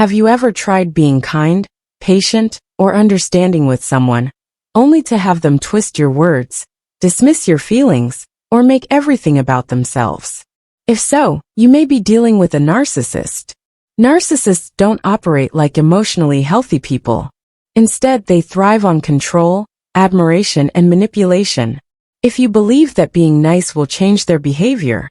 Have you ever tried being kind, patient, or understanding with someone, only to have them twist your words, dismiss your feelings, or make everything about themselves? If so, you may be dealing with a narcissist. Narcissists don't operate like emotionally healthy people. Instead, they thrive on control, admiration, and manipulation. If you believe that being nice will change their behavior,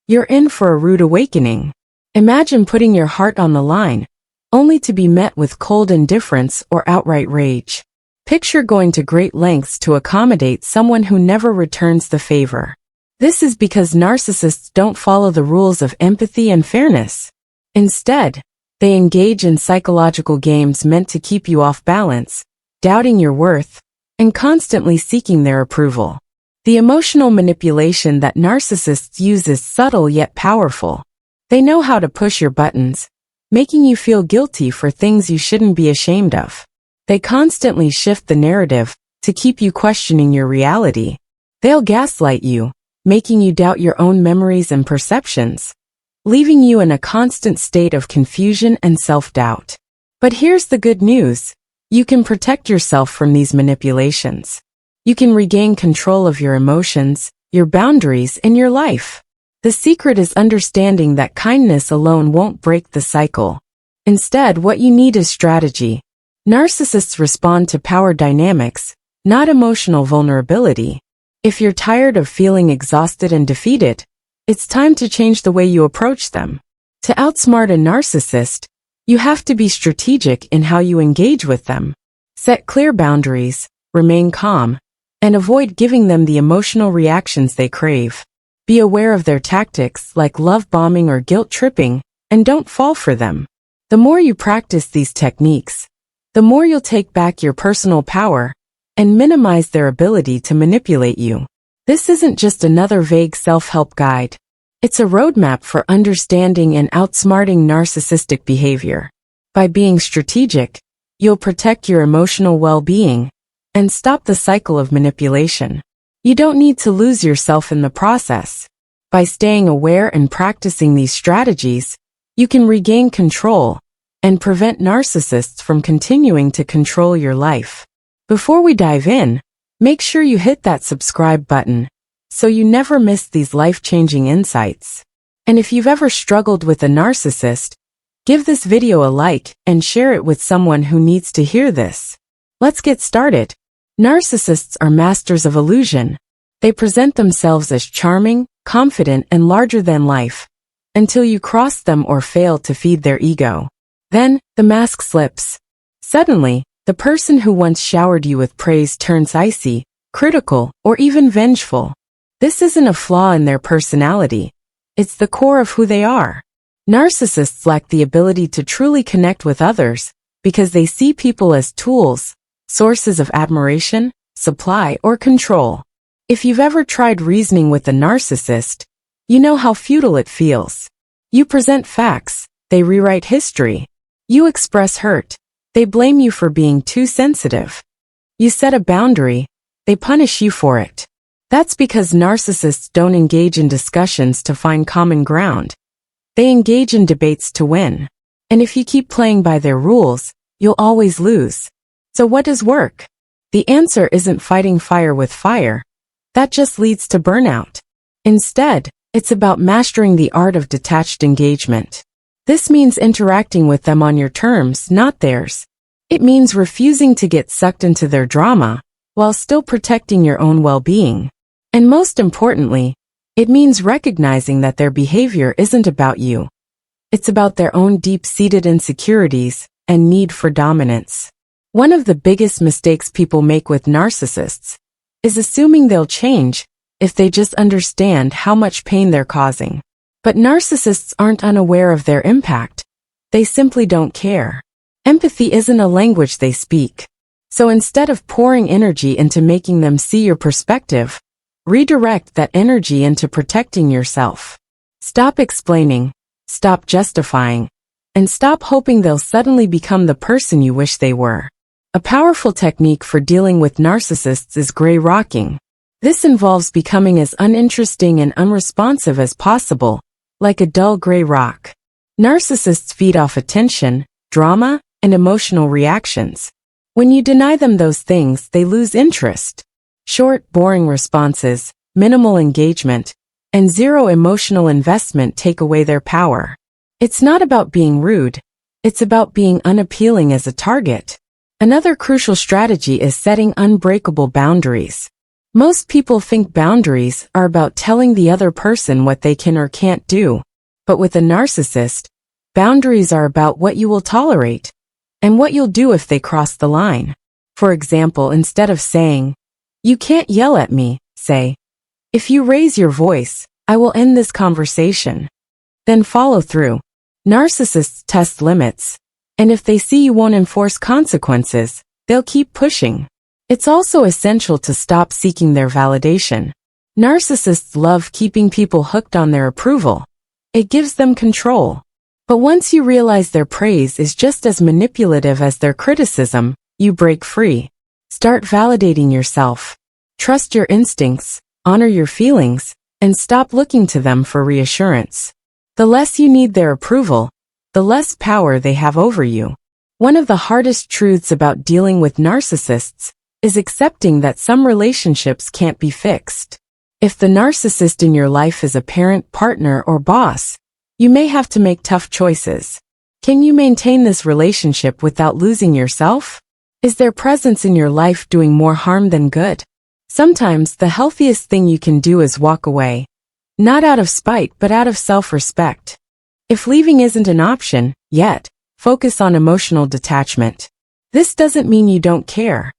you're in for a rude awakening. Imagine putting your heart on the line, only to be met with cold indifference or outright rage. Picture going to great lengths to accommodate someone who never returns the favor. This is because narcissists don't follow the rules of empathy and fairness. Instead, they engage in psychological games meant to keep you off balance, doubting your worth, and constantly seeking their approval. The emotional manipulation that narcissists use is subtle yet powerful. They know how to push your buttons, making you feel guilty for things you shouldn't be ashamed of. They constantly shift the narrative to keep you questioning your reality. They'll gaslight you, making you doubt your own memories and perceptions, leaving you in a constant state of confusion and self-doubt. But here's the good news. You can protect yourself from these manipulations. You can regain control of your emotions, your boundaries, and your life. The secret is understanding that kindness alone won't break the cycle. Instead, what you need is strategy. Narcissists respond to power dynamics, not emotional vulnerability. If you're tired of feeling exhausted and defeated, it's time to change the way you approach them. To outsmart a narcissist, you have to be strategic in how you engage with them. Set clear boundaries, remain calm, and avoid giving them the emotional reactions they crave. Be aware of their tactics like love bombing or guilt tripping, and don't fall for them. The more you practice these techniques, the more you'll take back your personal power and minimize their ability to manipulate you. This isn't just another vague self-help guide. It's a roadmap for understanding and outsmarting narcissistic behavior. By being strategic, you'll protect your emotional well-being and stop the cycle of manipulation. You don't need to lose yourself in the process. By staying aware and practicing these strategies, you can regain control and prevent narcissists from continuing to control your life. Before we dive in, make sure you hit that subscribe button so you never miss these life-changing insights. And if you've ever struggled with a narcissist, give this video a like and share it with someone who needs to hear this. Let's get started. Narcissists are masters of illusion. They present themselves as charming, confident, and larger than life, until you cross them or fail to feed their ego. Then, the mask slips. Suddenly, the person who once showered you with praise turns icy, critical, or even vengeful. This isn't a flaw in their personality. It's the core of who they are. Narcissists lack the ability to truly connect with others because they see people as tools, sources of admiration, supply, or control. If you've ever tried reasoning with a narcissist, you know how futile it feels. You present facts, they rewrite history. You express hurt, they blame you for being too sensitive. You set a boundary, they punish you for it. That's because narcissists don't engage in discussions to find common ground. They engage in debates to win. And if you keep playing by their rules, you'll always lose. So what does work? The answer isn't fighting fire with fire. That just leads to burnout. Instead, it's about mastering the art of detached engagement. This means interacting with them on your terms, not theirs. It means refusing to get sucked into their drama, while still protecting your own well-being. And most importantly, it means recognizing that their behavior isn't about you. It's about their own deep-seated insecurities and need for dominance. One of the biggest mistakes people make with narcissists is assuming they'll change if they just understand how much pain they're causing. But narcissists aren't unaware of their impact. They simply don't care. Empathy isn't a language they speak. So instead of pouring energy into making them see your perspective, redirect that energy into protecting yourself. Stop explaining, stop justifying, and stop hoping they'll suddenly become the person you wish they were. A powerful technique for dealing with narcissists is gray rocking. This involves becoming as uninteresting and unresponsive as possible, like a dull gray rock. Narcissists feed off attention, drama, and emotional reactions. When you deny them those things, they lose interest. Short, boring responses, minimal engagement, and zero emotional investment take away their power. It's not about being rude. It's about being unappealing as a target. Another crucial strategy is setting unbreakable boundaries. Most people think boundaries are about telling the other person what they can or can't do. But with a narcissist, boundaries are about what you will tolerate and what you'll do if they cross the line. For example, instead of saying, "You can't yell at me," say, "If you raise your voice, I will end this conversation." Then follow through. Narcissists test limits, and if they see you won't enforce consequences, they'll keep pushing. It's also essential to stop seeking their validation. Narcissists love keeping people hooked on their approval. It gives them control. But once you realize their praise is just as manipulative as their criticism, you break free. Start validating yourself. Trust your instincts, honor your feelings, and stop looking to them for reassurance. The less you need their approval, the less power they have over you. One of the hardest truths about dealing with narcissists is accepting that some relationships can't be fixed. If the narcissist in your life is a parent, partner, or boss, you may have to make tough choices. Can you maintain this relationship without losing yourself? Is their presence in your life doing more harm than good? Sometimes the healthiest thing you can do is walk away. Not out of spite, but out of self-respect. If leaving isn't an option, yet, focus on emotional detachment. This doesn't mean you don't care.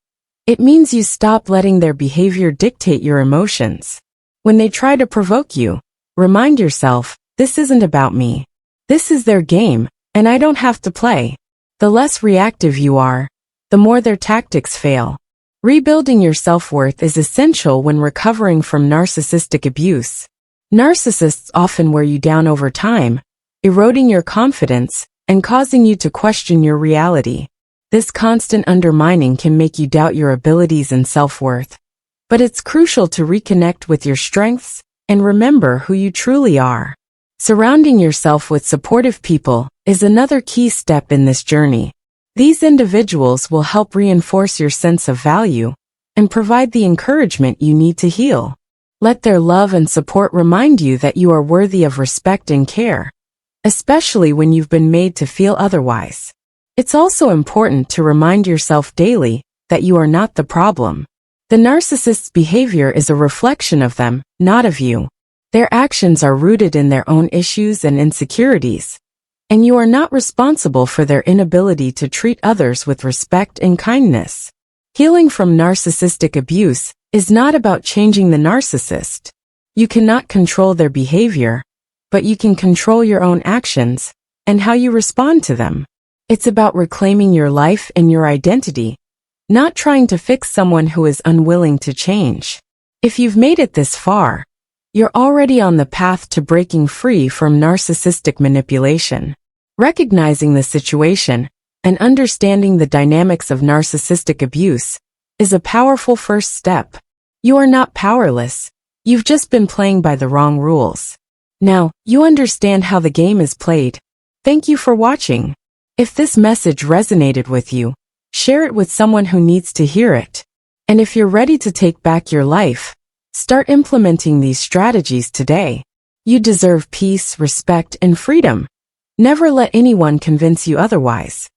It means you stop letting their behavior dictate your emotions. When they try to provoke you, remind yourself, this isn't about me. This is their game, and I don't have to play. The less reactive you are, the more their tactics fail. Rebuilding your self-worth is essential when recovering from narcissistic abuse. Narcissists often wear you down over time, eroding your confidence and causing you to question your reality. This constant undermining can make you doubt your abilities and self-worth. But it's crucial to reconnect with your strengths and remember who you truly are. Surrounding yourself with supportive people is another key step in this journey. These individuals will help reinforce your sense of value and provide the encouragement you need to heal. Let their love and support remind you that you are worthy of respect and care, especially when you've been made to feel otherwise. It's also important to remind yourself daily that you are not the problem. The narcissist's behavior is a reflection of them, not of you. Their actions are rooted in their own issues and insecurities, and you are not responsible for their inability to treat others with respect and kindness. Healing from narcissistic abuse is not about changing the narcissist. You cannot control their behavior, but you can control your own actions and how you respond to them. It's about reclaiming your life and your identity, not trying to fix someone who is unwilling to change. If you've made it this far, you're already on the path to breaking free from narcissistic manipulation. Recognizing the situation and understanding the dynamics of narcissistic abuse is a powerful first step. You are not powerless. You've just been playing by the wrong rules. Now, you understand how the game is played. Thank you for watching. If this message resonated with you, share it with someone who needs to hear it. And if you're ready to take back your life, start implementing these strategies today. You deserve peace, respect, and freedom. Never let anyone convince you otherwise.